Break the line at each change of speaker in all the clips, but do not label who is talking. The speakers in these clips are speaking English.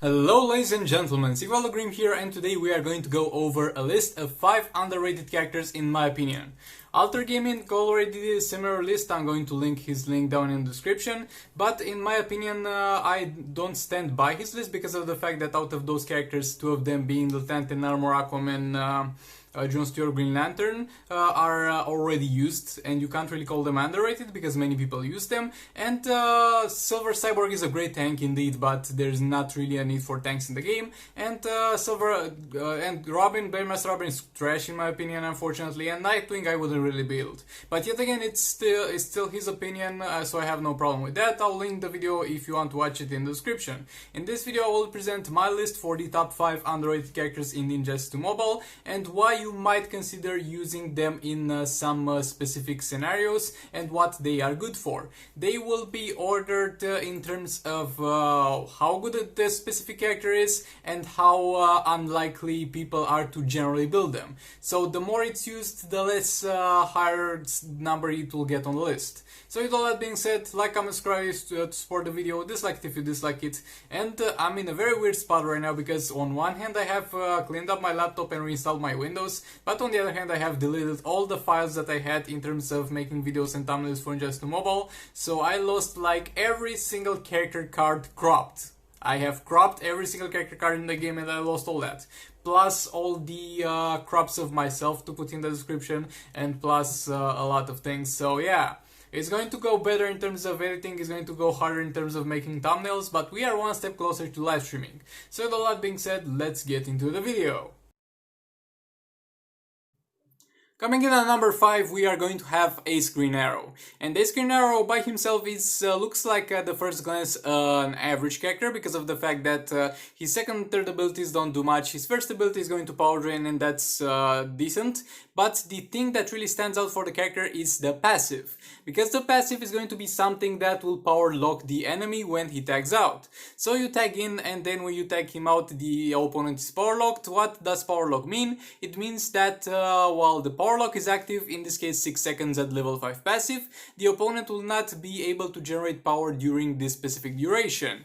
Hello ladies and gentlemen, Sigvaldo here, and today we are going to go over a list of 5 underrated characters in my opinion. Alter Gaming already did a similar list. I'm going to link his link down in the description, but in my opinion I don't stand by his list because of the fact that out of those characters, 2 of them being Lieutenant in Armor Aquaman, Jon Stewart, Green Lantern are already used, and you can't really call them underrated because many people use them. And Silver Cyborg is a great tank indeed, but there's not really a need for tanks in the game. And and Robin, Baymaster Robin is trash in my opinion, unfortunately. And Nightwing I wouldn't really build, but yet again it's still his opinion, so I have no problem with that. I'll link the video if you want to watch it in the description. In this video I will present my list for the top 5 underrated characters in Ninjas 2 Mobile and why you might consider using them in some specific scenarios and what they are good for. They will be ordered in terms of how good the specific character is and how unlikely people are to generally build them. So the more it's used, the less higher number it will get on the list. So with all that being said, like, comment, subscribe to support the video, dislike it if you dislike it. And I'm in a very weird spot right now because on one hand I have cleaned up my laptop and reinstalled my Windows, but on the other hand I have deleted all the files that I had in terms of making videos and thumbnails for Ninjas 2 Mobile. So I lost like every single character card cropped. I have cropped every single character card in the game and I lost all that. Plus all the crops of myself to put in the description, and plus a lot of things. So yeah, it's going to go better in terms of editing, it's going to go harder in terms of making thumbnails, but we are one step closer to live streaming. So with all that being said, let's get into the video. Coming in at number 5, we are going to have Ace Green Arrow. And Ace Green Arrow by himself is looks like at the first glance an average character because of the fact that his second and third abilities don't do much. His first ability is going to power drain and that's decent. But the thing that really stands out for the character is the passive. Because the passive is going to be something that will power lock the enemy when he tags out. So you tag in and then when you tag him out, the opponent is power locked. What does power lock mean? It means that while the power lock is active, in this case 6 seconds at level 5 passive, the opponent will not be able to generate power during this specific duration.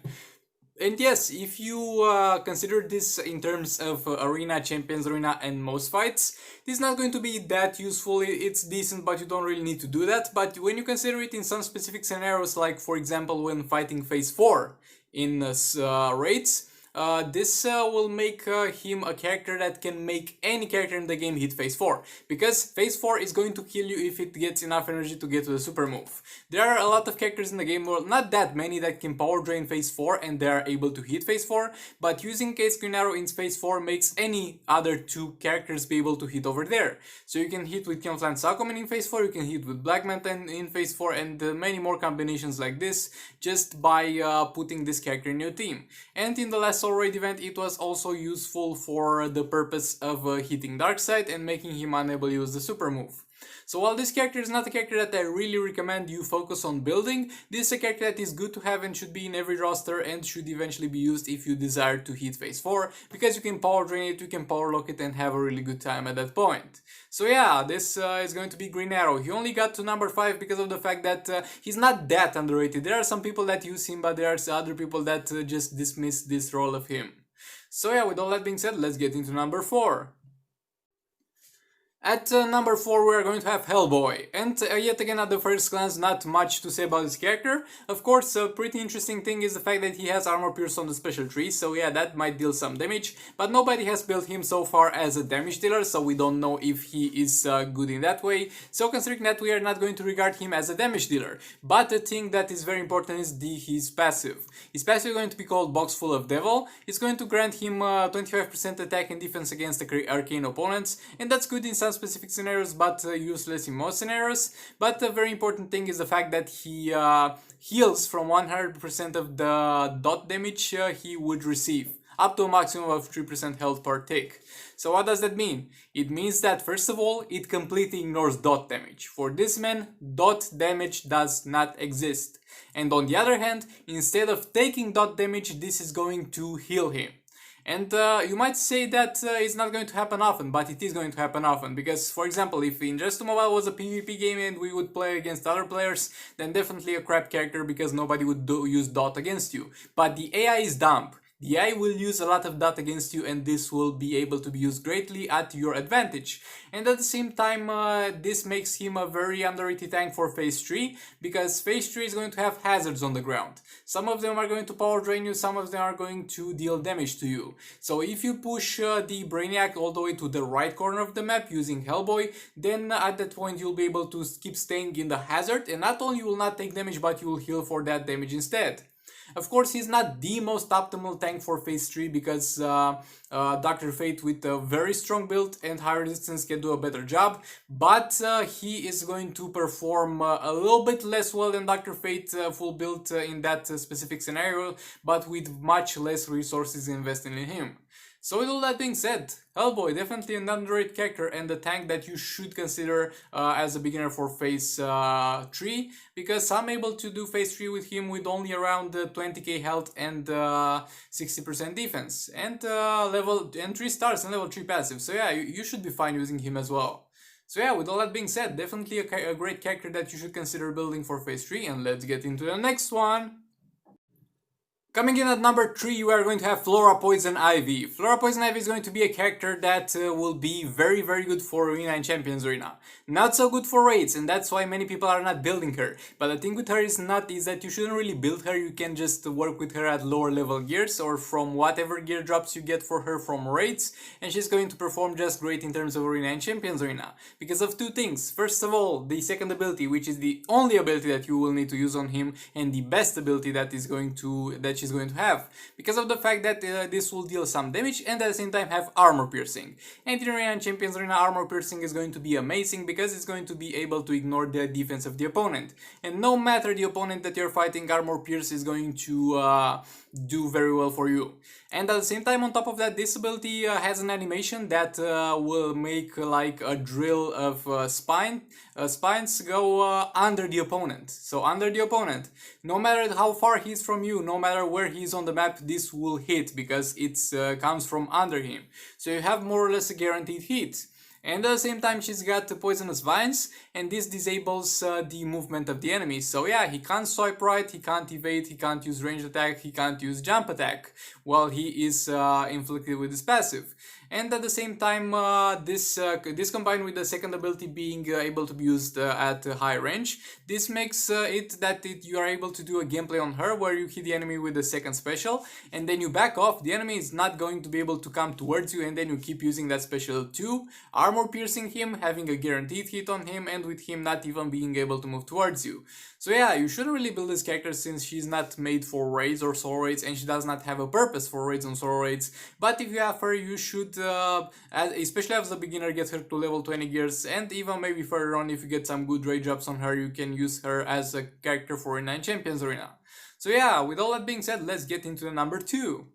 And yes, if you consider this in terms of arena, champions arena and most fights, this is not going to be that useful. It's decent, but you don't really need to do that. But when you consider it in some specific scenarios, like for example when fighting phase 4 in raids, this will make him a character that can make any character in the game hit phase 4, because phase 4 is going to kill you if it gets enough energy to get to the super move. There are a lot of characters in the game, well, not that many, that can power drain phase 4 and they are able to hit phase 4, but using Ace Green Arrow in phase 4 makes any other 2 characters be able to hit over there. So you can hit with Camouflage Aquaman in phase 4, you can hit with Black Manta in phase 4, and many more combinations like this just by putting this character in your team. And in the last Soul Raid event, it was also useful for the purpose of hitting Darkseid and making him unable to use the super move. So while this character is not a character that I really recommend you focus on building, this is a character that is good to have and should be in every roster and should eventually be used if you desire to hit phase 4, because you can power drain it, you can power lock it and have a really good time at that point. So yeah, this is going to be Green Arrow. He only got to number 5 because of the fact that he's not that underrated. There are some people that use him, but there are other people that just dismiss this role of him. So yeah, with all that being said, let's get into number 4. At number 4 we are going to have HELLBOY, and yet again at the first glance not much to say about this character. Of course, a pretty interesting thing is the fact that he has armor pierce on the special tree, so yeah, that might deal some damage, but nobody has built him so far as a damage dealer, so we don't know if he is good in that way. So considering that, we are not going to regard him as a damage dealer. But the thing that is very important is his passive. His passive is going to be called Box Full of Devil. It's going to grant him 25% attack and defense against arcane opponents, and that's good in some specific scenarios but useless in most scenarios. But a very important thing is the fact that he heals from 100% of the dot damage he would receive, up to a maximum of 3% health per tick. So what does that mean? It means that first of all, it completely ignores dot damage. For this man, dot damage does not exist. And on the other hand, instead of taking dot damage, this is going to heal him. And you might say that it's not going to happen often, but it is going to happen often, because, for example, if Ninjas 2 Mobile was a PvP game and we would play against other players, then definitely a crap character because nobody would use dot against you. But the AI is dumb. The AI will use a lot of that against you, and this will be able to be used greatly at your advantage. And at the same time, this makes him a very underrated tank for phase 3, because phase 3 is going to have hazards on the ground. Some of them are going to power drain you, some of them are going to deal damage to you. So if you push the Brainiac all the way to the right corner of the map using Hellboy, then at that point you'll be able to keep staying in the hazard, and not only you will not take damage, but you will heal for that damage instead. Of course, he's not the most optimal tank for phase 3, because Dr. Fate with a very strong build and high resistance can do a better job, but he is going to perform a little bit less well than Dr. Fate full build in that specific scenario, but with much less resources invested in him. So with all that being said, Hellboy, definitely an underrated character and a tank that you should consider as a beginner for phase 3, because I'm able to do phase 3 with him with only around 20k health and 60% defense, and level and 3 stars and level 3 passive, so yeah, you should be fine using him as well. So yeah, with all that being said, definitely a great character that you should consider building for phase 3, and let's get into the next one. Coming in at number 3, we are going to have Flora Poison Ivy. Flora Poison Ivy is going to be a character that will be very good for Arena and Champions Arena. Not so good for raids, and that's why many people are not building her. But the thing with her is that you shouldn't really build her, you can just work with her at lower level gears or from whatever gear drops you get for her from raids, and she's going to perform just great in terms of Arena and Champions Arena. Because of two things. First of all, the second ability, which is the only ability that you will need to use on him, and the best ability that she's going to have, because of the fact that this will deal some damage and at the same time have armor piercing. And in Arena and Champions Arena, armor piercing is going to be amazing because it's going to be able to ignore the defense of the opponent. And no matter the opponent that you're fighting, armor pierce is going to do very well for you. And at the same time, on top of that, this ability has an animation that will make like a drill of spines go under the opponent. So under the opponent, no matter how far he's from you, no matter where he's on the map, this will hit because it comes from under him. So you have more or less a guaranteed hit. And at the same time, she's got poisonous vines, and this disables the movement of the enemy. So yeah, he can't swipe right, he can't evade, he can't use ranged attack, he can't use jump attack while he is inflicted with his passive. And at the same time, this combined with the second ability being able to be used at high range, this makes it that you are able to do a gameplay on her where you hit the enemy with the second special, and then you back off. The enemy is not going to be able to come towards you, and then you keep using that special too, armor piercing him, having a guaranteed hit on him, and with him not even being able to move towards you. So yeah, you shouldn't really build this character since she's not made for raids or solo raids, and she does not have a purpose for raids and solo raids. But if you have her, you should, especially as a beginner, get her to level 20 gears, and even maybe further on, if you get some good raid drops on her, you can use her as a character for Arena and Champions Arena. So yeah, with all that being said, let's get into the number 2.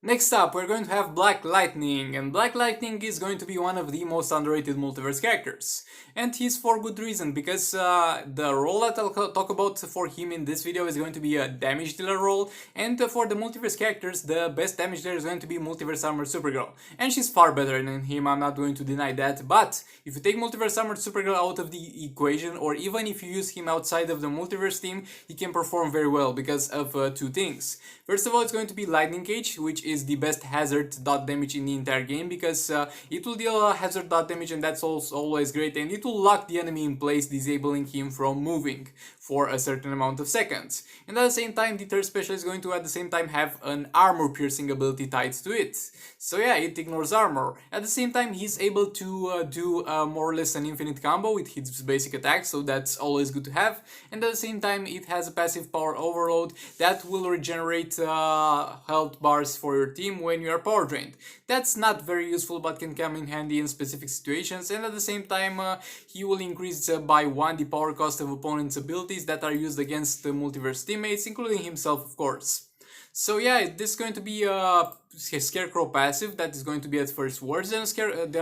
Next up, we're going to have Black Lightning, and Black Lightning is going to be one of the most underrated multiverse characters. And he's for good reason, because the role that I'll talk about for him in this video is going to be a damage dealer role, and for the multiverse characters, the best damage dealer is going to be Multiverse Armored Supergirl. And she's far better than him, I'm not going to deny that, but if you take Multiverse Armored Supergirl out of the equation, or even if you use him outside of the multiverse team, he can perform very well because of two things. First of all, it's going to be Lightning Cage, which is the best hazard dot damage in the entire game, because it will deal hazard dot damage, and that's also always great, and it will lock the enemy in place, disabling him from moving for a certain amount of seconds. And at the same time, the third special is going to at the same time have an armor piercing ability tied to it. So yeah, it ignores armor. At the same time, he's able to do more or less an infinite combo with his basic attack, so that's always good to have. And at the same time, it has a passive power overload that will regenerate health bars for your team when you are power drained. That's not very useful, but can come in handy in specific situations, and at the same time he will increase by 1 the power cost of opponents' abilities that are used against the multiverse teammates, including himself of course. So yeah, this is going to be a Scarecrow passive that is going to be at first worse than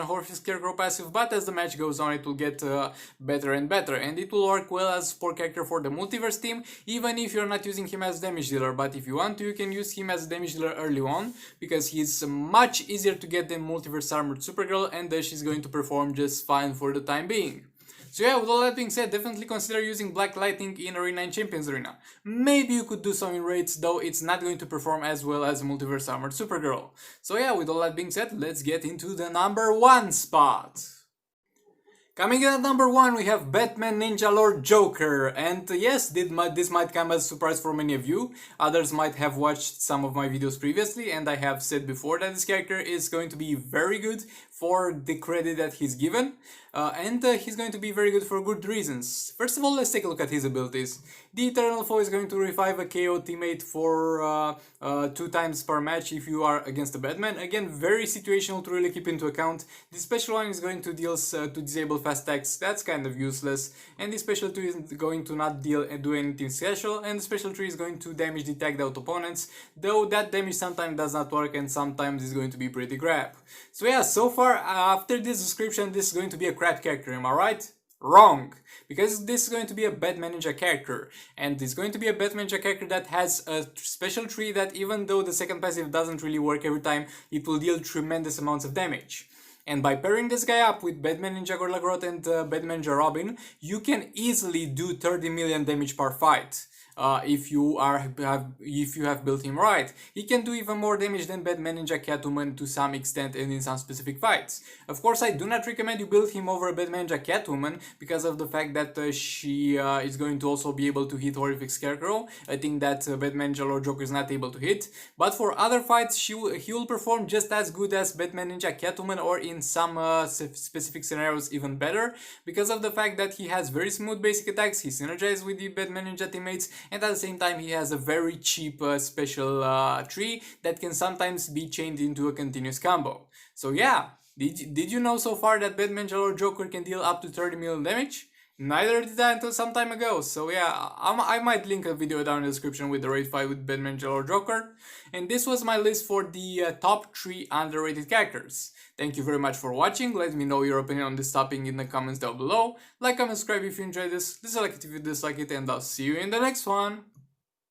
Horse's Scarecrow passive, but as the match goes on it will get better and better, and it will work well as support character for the multiverse team, even if you're not using him as damage dealer. But if you want to, you can use him as damage dealer early on, because he's much easier to get than Multiverse Armored Supergirl, and she's going to perform just fine for the time being. So yeah, with all that being said, definitely consider using Black Lightning in Arena and Champions Arena. Maybe you could do some in raids, though it's not going to perform as well as Multiverse Armored Supergirl. So yeah, with all that being said, let's get into the number 1 spot. Coming in at number 1, we have Batman Ninja Lord Joker, and yes, this might come as a surprise for many of you. Others might have watched some of my videos previously, and I have said before that this character is going to be very good for the credit that he's given, and he's going to be very good for good reasons. First of all, let's take a look at his abilities. The Eternal Foe is going to revive a KO teammate for 2 times per match if you are against a Batman. Again, very situational to really keep into account. The special one is going to disable fast attacks, that's kind of useless, and the special 2 is going to not do anything special, and the special 3 is going to damage the tagged out opponents, though that damage sometimes does not work and sometimes is going to be pretty crap. So yeah, so far after this description, this is going to be a crap character, am I right? Wrong! Because this is going to be a Batman Ninja character, and it's going to be a Batman Ninja character that has a special tree that, even though the second passive doesn't really work every time, it will deal tremendous amounts of damage. And by pairing this guy up with Batman Ninja Gorilla Grodd and Batman Ninja Robin, you can easily do 30 million damage per fight. If you have built him right. He can do even more damage than Batman Ninja Catwoman to some extent and in some specific fights. Of course, I do not recommend you build him over Batman Ninja Catwoman because of the fact that she is going to also be able to hit Horrific Scarecrow. I think that Batman Ninja Lord Joker is not able to hit. But for other fights, he will perform just as good as Batman Ninja Catwoman, or in some specific scenarios even better, because of the fact that he has very smooth basic attacks, he synergizes with the Batman Ninja teammates, and at the same time he has a very cheap special tree that can sometimes be chained into a continuous combo. So yeah, did you know so far that Batman Ninja Lord Joker can deal up to 30 million damage? Neither did I until some time ago, so yeah, I might link a video down in the description with the raid fight with Batman Ninja Lord Joker. And this was my list for the top 3 underrated characters. Thank you very much for watching. Let me know your opinion on this topic in the comments down below. Like, comment, subscribe if you enjoyed this. Dislike it if you dislike it, and I'll see you in the next one.